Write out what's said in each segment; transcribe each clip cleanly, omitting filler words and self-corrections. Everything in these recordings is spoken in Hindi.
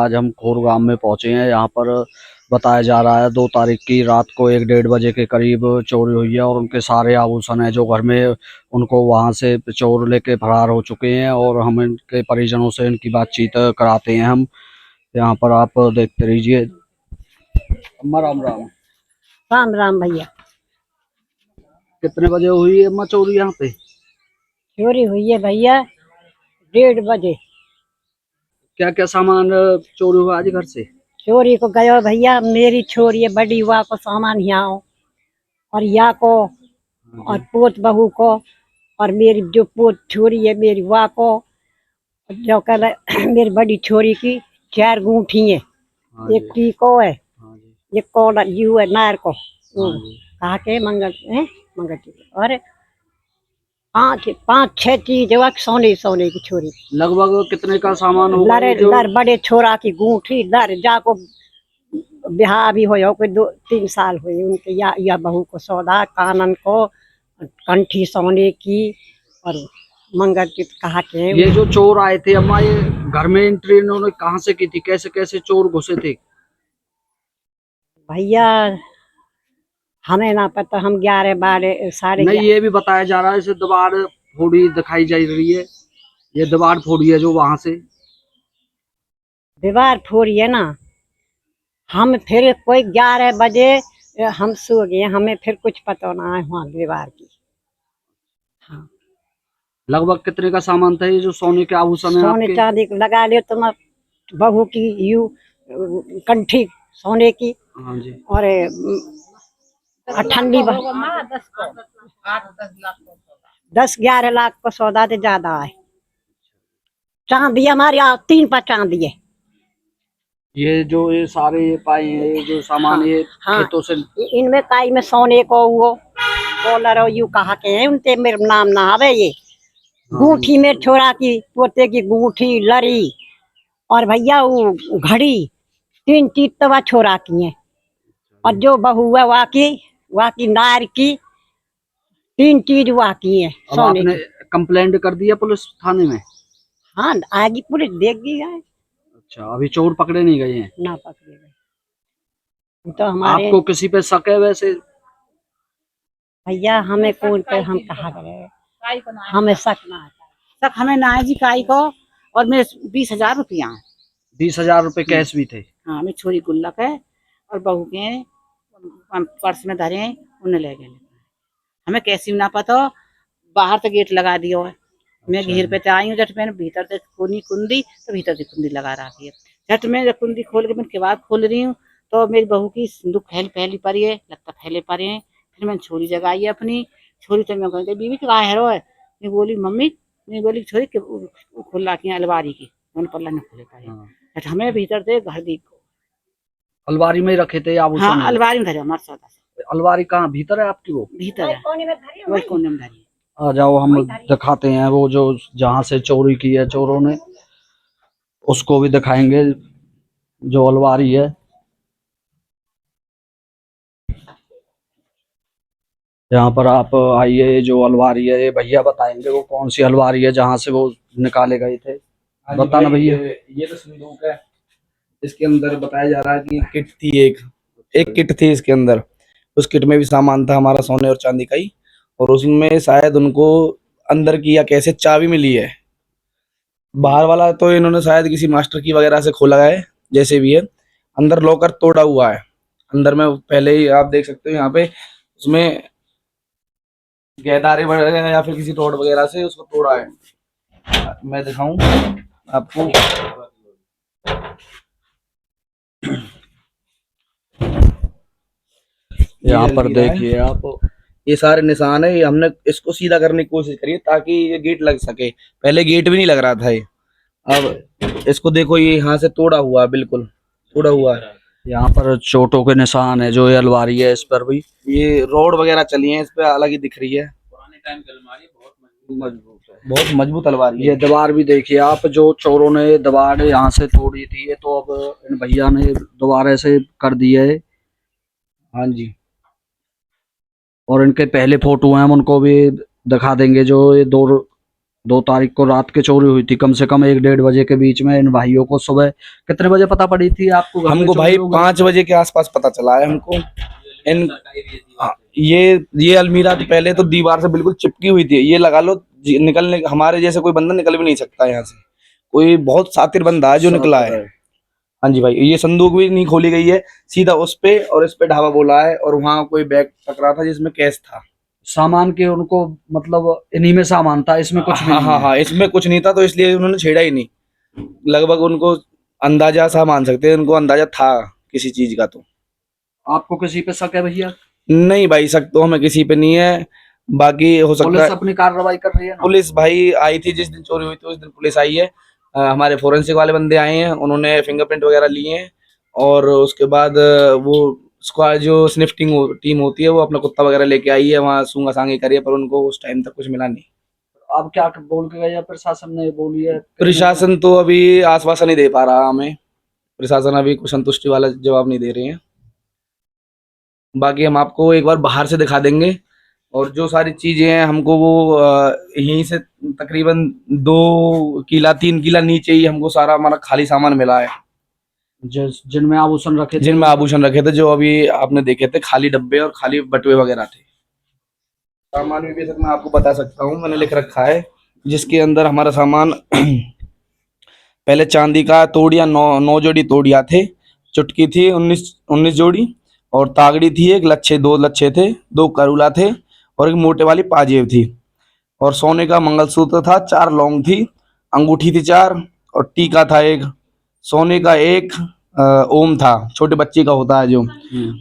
आज हम खोरगाम में पहुंचे हैं। यहाँ पर बताया जा रहा है 2 तारीख की रात को 1-1:30 बजे के करीब चोरी हुई है और उनके सारे आभूषण हैं जो घर में, उनको वहां से चोर लेके फरार हो चुके हैं। और हम इनके परिजनों से इनकी बातचीत कराते हैं। हम यहाँ पर आप देखते रहिए। अम्मा राम राम। राम राम भैया। कितने बजे हुई है अम्मा चोरी यहाँ पे? चोरी हुई है भैया 1:30 बजे। क्या क्या सामान चोरी हुआ आज घर से? चोरी को गयो भैया, मेरी छोरी है बड़ी, हुआ को सामान यहाँ और या को और पोत बहू को, और मेरी जो पोत छोरी है मेरी वाह को, जो कल मेरी बड़ी छोरी की 4 गूंठी है। एक टीको है, एक कौड़ा यू है नार को, कहा के मंगल है मंगल और 5-6 चीज सोने सोने की छोरी। लगभग कितने का सामान होगा? लर बड़े छोरा की गूंठी, लर जाको ब्याह भी हो कोई 2-3 साल हुए उनके, या बहू को सौदा, कानन को कंठी सोने की और मंगल की कहा के। ये जो चोर आए थे अम्मा, ये घर में एंट्री इन्होंने कहाँ से की थी? कैसे कैसे चोर घुसे थे भैया? हमें ना पता, हम 11-12 साढ़े नहीं, ये भी बताया जा रहा है इसे दीवार फोड़ी दिखाई जा रही है। ये दीवार फोड़ी है जो वहां से दीवार फोड़ी है ना। हम फिर कोई 11 बजे हम सो गए, हमें फिर कुछ पता ना है वहाँ दीवार की। हाँ। लगभग कितने का सामान था ये जो सोने के आभूषण है? सोने चांदी लगा लियो तुम, बहू की यू कंठी सोने की। हाँ जी। और ठंडी 10-11 लाख को सौदा से ज्यादा है। चांदी हमारे यहाँ 3 पर चांदी है। ये जो ये सारे ये पाए हैं, ये जो सामान, हाँ, ये खेतों से इनमें काई में सोने को वो कॉलर यू कहा के हैं, उनते मेरे नाम ना आवे। ये गूंठी में छोरा की पोते की गूंठी, लरी और भैया वो घड़ी, 3 चीज तो वह छोरा की है। और जो बहू है वाकी नार की 3 चीज वाकी है सोने की। कंप्लेंट कर दिया पुलिस थाने में? हाँ, आगे पुलिस देख गई है। अच्छा, अभी चोर पकड़े नहीं गए हैं? ना पकड़े गए तो हमारे। आपको किसी पे शक है वैसे? भैया हमें कौन पे, हम कहा करे, हमें शक ना आता। शक हमें ना है जी काई को। और मेरे 20,000 रुपया है। 20,000 रुपए कैश भी थे? हाँ, मेरी छोरी गुल्लक है और बहू के पर्स में धरे उन्हें ले गए। हमें कैसी ना पता, बाहर से गेट लगा दियो है। मैं घेर पे आई हूँ, जट मैंने भीतर से कुंदी तो भीतर से कुंदी लगा रखी है। झट में जब कुंदी खोल के मैं किवाड़ खोल रही हूँ तो मेरी बहू की सिंदूक फैली पड़ी है, लगता फैले पड़े हैं। फिर मैंने छोरी जगाई है अपनी। छोरी तो मैं कहती बीबी क्या है रो है? मैं बोली मम्मी, मैं बोली छोरी खोल रखी है अलमारी की, मैंने पल्ला नहीं खोले पाए। हमें भीतर से घर दी अलमारी में रखे थे आभूषण? हाँ, अलमारी में धरे हमारे सौदा से। अलमारी कहाँ भीतर है आपकी? वो भीतर है, वही कोने में धरी। आ जाओ हम दिखाते हैं वो जो जहाँ से चोरी की है चोरों ने, उसको भी दिखाएंगे जो अलमारी है। यहाँ पर आप आइए, जो अलमारी है ये भैया बताएंगे वो कौन सी अलमारी है जहाँ से वो निकाले गए थे। बताना भैया। ये तो संदूक है, इसके अंदर बताया जा रहा है कि किट थी, एक किट थी इसके अंदर। उस किट में भी सामान था हमारा सोने और चांदी का ही, और उसमें शायद उनको अंदर की या कैसे चाबी मिली है। बाहर वाला तो इन्होंने शायद किसी मास्टर की वगैरह से खोला है, जैसे भी है। अंदर लॉकर तोड़ा हुआ है। अंदर में पहले ही आप देख सकते हो यहाँ पे, उसमें गहदारे वगैरह या फिर किसी रोड वगैरह से उसको तोड़ा है। मैं दिखाऊं आपको। यहाँ पर देखिए आप, ये सारे निशान है। हमने इसको सीधा करने की कोशिश करी ताकि ये गेट लग सके। पहले गेट भी नहीं लग रहा था ये। अब इसको देखो, ये यहाँ से तोड़ा हुआ है, बिल्कुल तोड़ा हुआ है। यहाँ पर चोटों के निशान है। जो ये अलमारी है इस पर भी ये रोड वगैरह चली है, इस पे अलग ही दिख रही है। पुराने टाइम की अलमारी बहुत मजबूत है, बहुत मजबूत अलमारी है। ये दीवार भी देखिए आप, जो चोरों ने दीवार यहाँ से तोड़ी थी ये तो अब इन भैया ने दोबारा से कर दी है। हाँ जी। और इनके पहले फोटो हैं, हम उनको भी दिखा देंगे। जो ये 2 2 तारीख को रात के चोरी हुई थी, कम से कम 1-1:30 बजे के बीच में। इन भाइयों को सुबह कितने बजे पता पड़ी थी आपको? घर में हमको चोरी भाई हो गई? 5 बजे के आसपास पता चला है हमको। इन हाँ, ये अलमीरा तो पहले तो दीवार से बिल्कुल चिपकी हुई थी, ये लगा लो निकलने, हमारे जैसे कोई बंदा निकल भी नहीं सकता यहाँ से, कोई बहुत शातिर बंदा है जो निकला है। हाँ जी भाई, ये संदूक भी नहीं खोली गई है, सीधा उस पे और इस पे ढाबा बोला है, और वहाँ कोई बैग पकड़ा था जिसमें कैश था। सामान के उनको मतलब इन्हीं में सामान था, इसमें कुछ भी हाँ नहीं हाँ है। हाँ, इसमें कुछ नहीं था, तो इसलिए उन्होंने छेड़ा ही नहीं। लगभग उनको अंदाजा सा मान सकते हैं, उनको अंदाजा था किसी चीज का। तो आपको किसी पे शक है भैया? नहीं भाई, शक तो हमें किसी पे नहीं है, बाकी हो सकता पुलिस है। अपनी कार्रवाई कर रही है ना? पुलिस भाई आई थी जिस दिन चोरी हुई थी, उस दिन पुलिस आई है। हमारे फोरेंसिक वाले बंदे आए हैं, उन्होंने फिंगरप्रिंट वगैरह लिए हैं, और उसके बाद वो स्क्वाड जो स्निफ्टिंग टीम होती है वो अपना कुत्ता वगैरह लेके आई है, वहाँ सूंघा सांगी करी है, पर उनको उस टाइम तक कुछ मिला नहीं। अब क्या बोल के गया प्रशासन ने? बोली है प्रशासन तो अभी आश्वासन नहीं दे पा रहा हमें, प्रशासन अभी कुछ संतुष्टि वाला जवाब नहीं दे रहे हैं। बाकी हम आपको एक बार बाहर से दिखा देंगे, और जो सारी चीजें हैं हमको वो यहीं से तकरीबन 2 किला 3 किला नीचे ही हमको सारा हमारा खाली सामान मिला है, जिनमें आभूषण रखे थे? जिनमें आभूषण रखे थे, जो अभी आपने देखे थे, खाली डब्बे और खाली बटुए वगैरह थे। सामान भी बेशक मैं आपको बता सकता हूँ, मैंने लिख रखा है, जिसके अंदर हमारा सामान पहले चांदी का तोड़िया 9 जोड़ी तोड़िया थे, चुटकी थी 19 जोड़ी, और तागड़ी थी एक, 2 लच्छे थे, 2 करूला थे, और एक मोटे वाली पाजेब थी, और सोने का मंगलसूत्र था, 4 लौंग थी, अंगूठी थी 4, और टीका था एक, सोने का एक ओम था, छोटे बच्चे का होता है जो,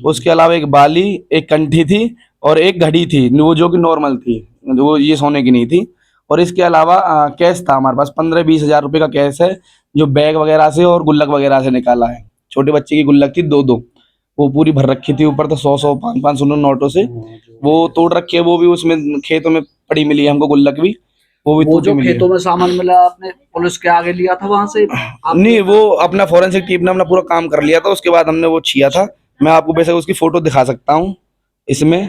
उसके अलावा एक बाली, एक कंठी थी, और एक घड़ी थी, वो जो कि नॉर्मल थी, वो ये सोने की नहीं थी। और इसके अलावा कैश था हमारे पास, 15-20 हजार रुपये का कैश है, जो बैग वगैरह से और गुल्लक वगैरह से निकाला है। छोटे बच्चे की गुल्लक थी 2-2, वो पूरी भर रखी थी ऊपर, तो 100-100 500 नोटों से वो तोड़ रखी है, वो भी उसमें खेतों में पड़ी मिली है हमको गुल्लक भी, वो भी वो टूटी जो मिली है। खेतों में सामान मिला आपने पुलिस के आगे लिया था वहां से? नहीं, वो अपना फॉरेंसिक टीम ने अपना पूरा काम कर लिया था, उसके बाद हमने वो छिया था। मैं आपको वैसे उसकी फोटो दिखा सकता हूँ इसमें।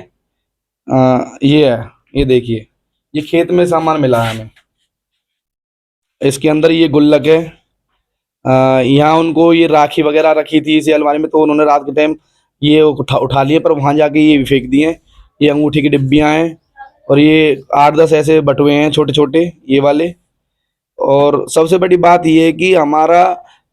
ये है, ये देखिए, ये खेत में सामान मिला है हमें, इसके अंदर ये गुल्लक है। यहाँ उनको ये राखी वगैरह रखी थी इसी अलमारी में, तो उन्होंने रात के टाइम ये उठा लिए, पर वहाँ जाके ये भी फेंक दिए। ये अंगूठी की डिब्बियाँ हैं, और ये 8-10 ऐसे बटुए हैं छोटे छोटे ये वाले। और सबसे बड़ी बात ये है कि हमारा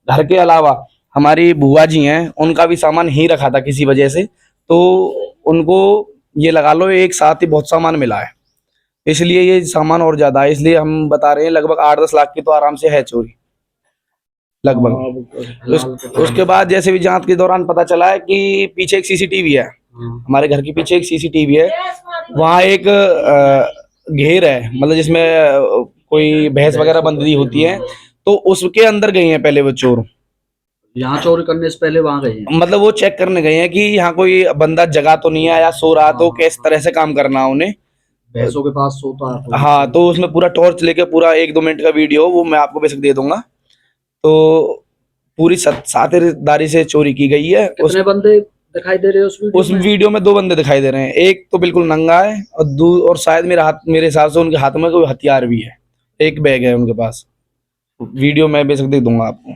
घर के अलावा हमारी बुआ जी हैं, उनका भी सामान ही रखा था किसी वजह से, तो उनको ये लगा लो एक साथ ही बहुत सामान मिला है, इसलिए ये सामान और ज्यादा है, इसलिए हम बता रहे हैं लगभग 8-10 लाख की तो आराम से है चोरी लगभग। उसके बाद जैसे भी जांच के दौरान पता चला है कि पीछे एक सीसीटीवी है, हमारे घर के पीछे एक सीसीटीवी है, वहाँ एक घेर है, मतलब जिसमें कोई भैंस वगैरह बंधी होती है, तो उसके अंदर गए हैं पहले वो चोर। यहाँ चोरी करने से पहले वहां गए हैं? मतलब वो चेक करने गए हैं कि यहाँ कोई बंदा जगह तो नहीं है या सो रहा, तो किस तरह से काम करना है उन्हें। भैंसों के पास सोता है? हाँ, तो उसमें पूरा टॉर्च लेके पूरा 1-2 मिनट का वीडियो वो मैं आपको बेशक दे दूंगा। तो पूरी साझेदारी से चोरी की गई है। कितने बंदे दिखाई दे रहे हैं उस वीडियो में 2 बंदे दिखाई दे रहे हैं, एक तो बिल्कुल नंगा है, और शायद मेरे हिसाब से उनके हाथ में कोई हथियार भी है, एक बैग है उनके पास। वीडियो मैं बेशक दे दूंगा आपको।